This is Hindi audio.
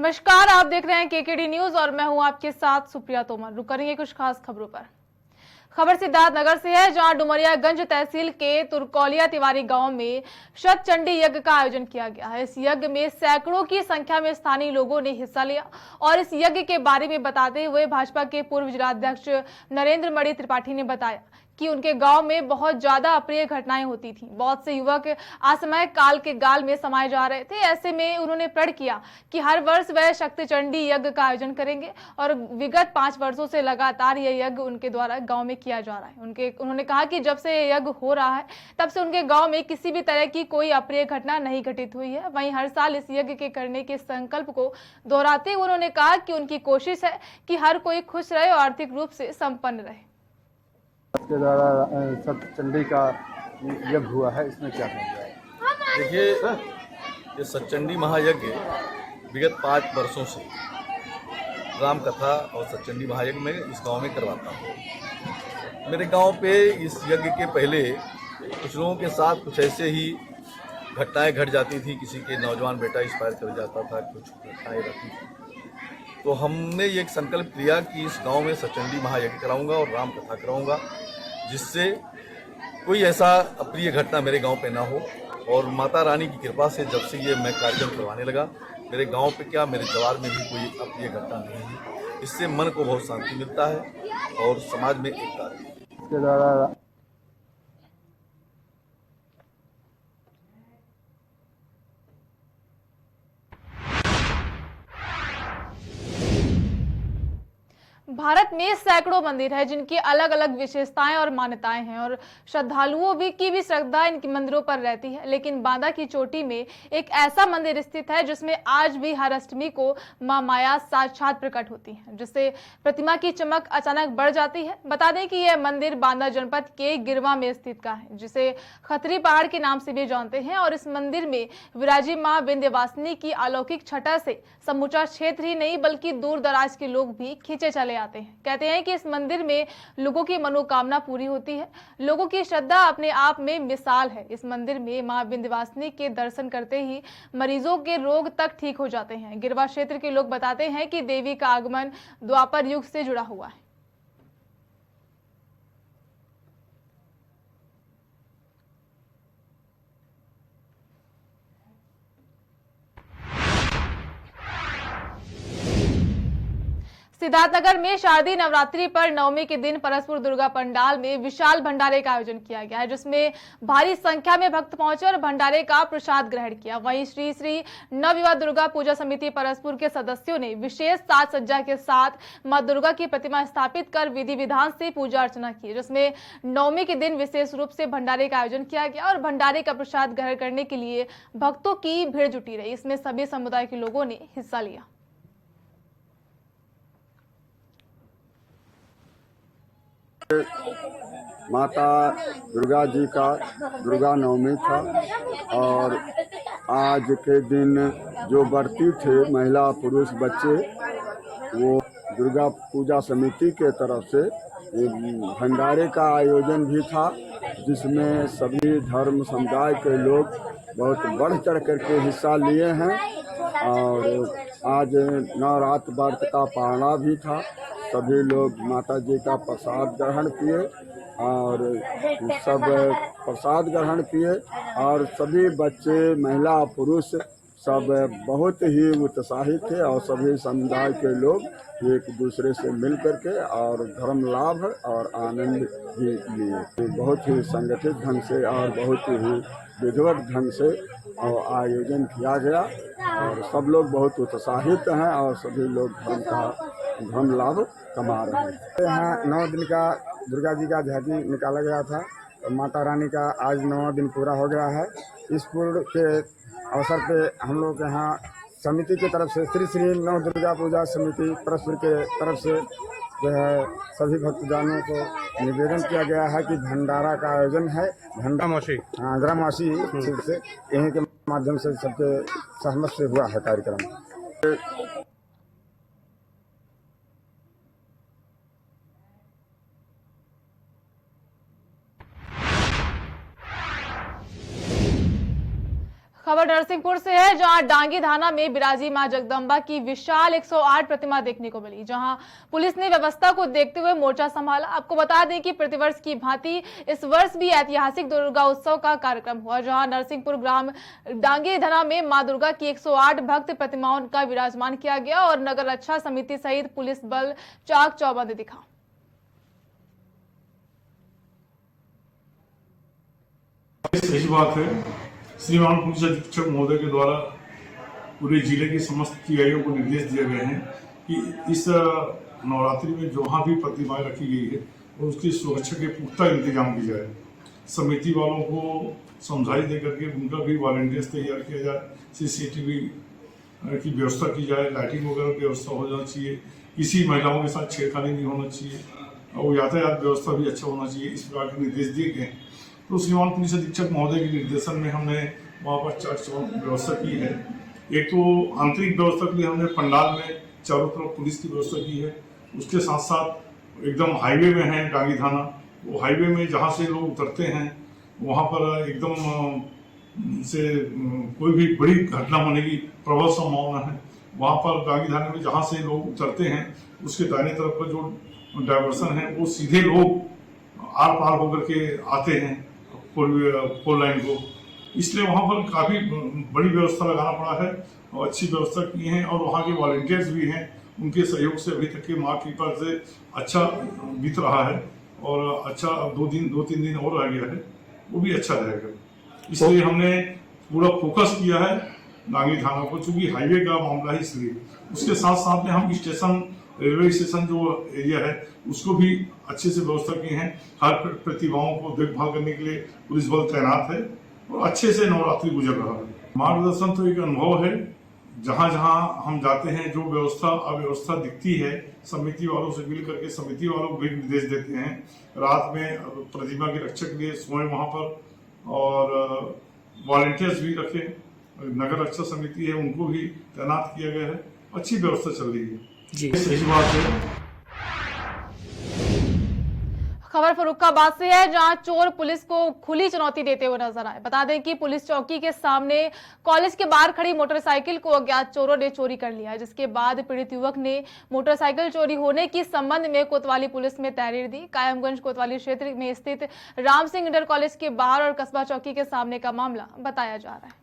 नमस्कार, आप देख रहे हैं केकेडी न्यूज और मैं हूं आपके साथ सुप्रिया तोमर। रुक करेंगे कुछ खास खबरों पर। खबर सिद्धार्थनगर से है, जहां डुमरियागंज तहसील के तुरकौलिया तिवारी गांव में शत चंडी यज्ञ का आयोजन किया गया है। इस यज्ञ में सैकड़ों की संख्या में स्थानीय लोगों ने हिस्सा लिया और इस यज्ञ के बारे में बताते हुए भाजपा के पूर्व जिलाध्यक्ष नरेंद्र मणि त्रिपाठी ने बताया कि उनके गांव में बहुत ज्यादा अप्रिय घटनाएं होती थी। बहुत से युवक असमय काल के गाल में समाये जा रहे थे। ऐसे में उन्होंने प्रण किया कि हर वर्ष वह शक्ति चंडी यज्ञ का आयोजन करेंगे और विगत 5 वर्षों से लगातार यह यज्ञ उनके द्वारा गांव में किया जा रहा है। उन्होंने कहा कि जब से यह यज्ञ हो रहा है तब से उनके गांव में किसी भी तरह की कोई अप्रिय घटना नहीं घटित हुई है। वहीं हर साल इस यज्ञ के करने के संकल्प को दोहराते हुए उन्होंने कहा कि उनकी कोशिश है कि हर कोई खुश रहे और आर्थिक रूप से संपन्न रहे। के द्वारा सत्य चंडी का यज्ञ हुआ है, इसमें क्या कहना है? देखिए, ये सतचंडी महायज्ञ विगत 5 वर्षों से राम कथा और सतचंडी महायज्ञ में इस गांव में करवाता हूँ। मेरे गांव पे इस यज्ञ के पहले कुछ लोगों के साथ कुछ ऐसे ही घटनाएं घट जाती थी। किसी के नौजवान बेटा एक्सपायर कर जाता था, कुछ घटनाएं रहती थी। तो हमने ये एक संकल्प लिया कि इस गांव में सतचंडी महायज्ञ कराऊंगा और राम कथा कराऊंगा, जिससे कोई ऐसा अप्रिय घटना मेरे गांव पे ना हो। और माता रानी की कृपा से जब से ये मैं कार्यक्रम करवाने लगा, मेरे गांव पे क्या, मेरे जवार में भी कोई अप्रिय घटना नहीं है। इससे मन को बहुत शांति मिलता है और समाज में एकता रहती है। इसके द्वारा भारत में सैकड़ों मंदिर है जिनकी अलग अलग विशेषताएं और मान्यताएं हैं और श्रद्धालुओं की भी श्रद्धा इन मंदिरों पर रहती है। लेकिन बांदा की चोटी में एक ऐसा मंदिर स्थित है जिसमें आज भी हर अष्टमी को मां माया साक्षात प्रकट होती है, जिससे प्रतिमा की चमक अचानक बढ़ जाती है। बता दें कि यह मंदिर बांदा जनपद के गिरवा में स्थित का है, जिसे खतरी पहाड़ के नाम से भी जानते हैं। और इस मंदिर में विराजी मां विंध्यवासिनी की अलौकिक छटा से समूचा क्षेत्र ही नहीं बल्कि दूर दराज के लोग भी खींचे चले आते हैं। कहते हैं कि इस मंदिर में लोगों की मनोकामना पूरी होती है। लोगों की श्रद्धा अपने आप में मिसाल है। इस मंदिर में मां विंध्यवासिनी के दर्शन करते ही मरीजों के रोग तक ठीक हो जाते हैं। गिरवा क्षेत्र के लोग बताते हैं कि देवी का आगमन द्वापर युग से जुड़ा हुआ है। सिद्धार्थनगर में शारदीय नवरात्रि पर नवमी के दिन परसपुर दुर्गा पंडाल में विशाल भंडारे का आयोजन किया गया है, जिसमें भारी संख्या में भक्त पहुंचे और भंडारे का प्रसाद ग्रहण किया। वहीं श्री श्री नवविवाह दुर्गा पूजा समिति परसपुर के सदस्यों ने विशेष साज सज्जा के साथ मां दुर्गा की प्रतिमा स्थापित कर विधि विधान से पूजा अर्चना की, जिसमें नवमी के दिन विशेष रूप से भंडारे का आयोजन किया गया और भंडारे का प्रसाद ग्रहण करने के लिए भक्तों की भीड़ जुटी रही। इसमें सभी समुदाय के लोगों ने हिस्सा लिया। माता दुर्गा जी का दुर्गा नवमी था और आज के दिन जो व्रती थे महिला पुरुष बच्चे, वो दुर्गा पूजा समिति के तरफ से भंडारे का आयोजन भी था, जिसमें सभी धर्म समुदाय के लोग बहुत बढ़ चढ़ करके हिस्सा लिए हैं। और आज नवरात्र व्रत का पारणा भी था। सभी लोग माता जी का प्रसाद ग्रहण किए और सब प्रसाद ग्रहण किए और सभी बच्चे महिला पुरुष सब बहुत ही उत्साहित थे और सभी समुदाय के लोग एक दूसरे से मिल करके और धर्म लाभ और आनंद भी लिए। बहुत ही संगठित ढंग से और बहुत ही विधिवत ढंग से आयोजन किया गया और सब लोग बहुत उत्साहित हैं और सभी लोग धर्म लाभ कमा रहे हैं। यहाँ 9 दिन का दुर्गा जी का झांकी निकाला गया था। माता रानी का आज 9वां दिन पूरा हो गया है। इस पूर्ण के अवसर पे हम लोग यहाँ समिति की तरफ से श्री श्री नव दुर्गा पूजा समिति परसपुर के तरफ से जो है सभी भक्तजनों को निवेदन किया गया है कि भंडारा का आयोजन है। ग्रामवासी से यहीं के माध्यम से सबके सहमत से हुआ है कार्यक्रम। खबर नरसिंहपुर से है, जहां डांगी थाना में बिराजी मां जगदम्बा की विशाल 108 प्रतिमा देखने को मिली, जहां पुलिस ने व्यवस्था को देखते हुए मोर्चा संभाला। आपको बता दें कि प्रतिवर्ष की भांति इस वर्ष भी ऐतिहासिक दुर्गा उत्सव का कार्यक्रम हुआ, जहां नरसिंहपुर ग्राम डांगी थाना में मां दुर्गा की 108 भक्त प्रतिमाओं का विराजमान किया गया और नगर रक्षा समिति सहित पुलिस बल चाक चौबंद दिखा। सही बात है। श्रीमान पुलिस अधीक्षक महोदय के द्वारा पूरे जिले के समस्त टीआईओ को निर्देश दिए गए हैं कि इस नवरात्रि में जहाँ भी प्रतिमाएं रखी गई है और उसकी सुरक्षा के पुख्ता इंतजाम की जाए। समिति वालों को समझाई दे करके उनका भी वॉलंटियर्स तैयार किया जाए, सीसीटीवी की व्यवस्था की जाए, लाइटिंग वगैरह की व्यवस्था हो जाना चाहिए, किसी महिलाओं के साथ छेड़खानी नहीं होना चाहिए और यातायात व्यवस्था भी अच्छा होना चाहिए। इस प्रकार के निर्देश दिए गए। तो श्रीमान पुलिस अधीक्षक महोदय के निर्देशन में हमने वहाँ पर चाक व्यवस्था की है। एक तो आंतरिक व्यवस्था के लिए हमने पंडाल में चारों तरफ पुलिस की व्यवस्था की है। उसके साथ साथ एकदम हाईवे में है डांगी थाना, वो हाईवे में जहाँ से लोग उतरते हैं वहाँ पर एकदम से कोई भी बड़ी घटना होने की प्रबल संभावना है। वहाँ पर डांगी थाने में जहाँ से लोग उतरते हैं उसके दाहिने तरफ का जो डाइवर्सन है वो सीधे लोग आर पार होकर के आते हैं फोर लाइन को, इसलिए वहाँ पर काफ़ी बड़ी व्यवस्था लगाना पड़ा है और अच्छी व्यवस्था की है। और वहाँ के वॉलंटियर्स भी हैं, उनके सहयोग से अभी तक के माँ कृपा से अच्छा बीत रहा है और अच्छा 2-3 दिन और रह गया है, वो भी अच्छा रहेगा। इसलिए हमने पूरा फोकस किया है डांगी थाना को, चूंकि हाईवे का मामला है इसलिए। उसके साथ साथ में हम स्टेशन, रेलवे स्टेशन जो एरिया है उसको भी अच्छे से व्यवस्था की है। हर प्रतिभाओं को देखभाल करने के लिए पुलिस बल तैनात है और अच्छे से नवरात्रि गुजर रहा है। मार्गदर्शन तो एक अनुभव है, जहाँ जहाँ हम जाते हैं जो व्यवस्था अव्यवस्था दिखती है समिति वालों से मिल करके समिति वालों को भी निर्देश देते हैं। रात में प्रतिमा के रक्षा के लिए सोए वहाँ पर और वॉलंटियर्स भी रखे, नगर रक्षा समिति है उनको भी तैनात किया गया है। अच्छी व्यवस्था चल रही है जी, सही बात है। खबर फर्रुखाबाद से है, जहां चोर पुलिस को खुली चुनौती देते हुए नजर आए। बता दें कि पुलिस चौकी के सामने कॉलेज के बाहर खड़ी मोटरसाइकिल को अज्ञात चोरों ने चोरी कर लिया, जिसके बाद पीड़ित युवक ने मोटरसाइकिल चोरी होने की संबंध में कोतवाली पुलिस में तहरीर दी। कायमगंज कोतवाली क्षेत्र में स्थित राम सिंह इंटर कॉलेज के बाहर और कस्बा चौकी के सामने का मामला बताया जा रहा है।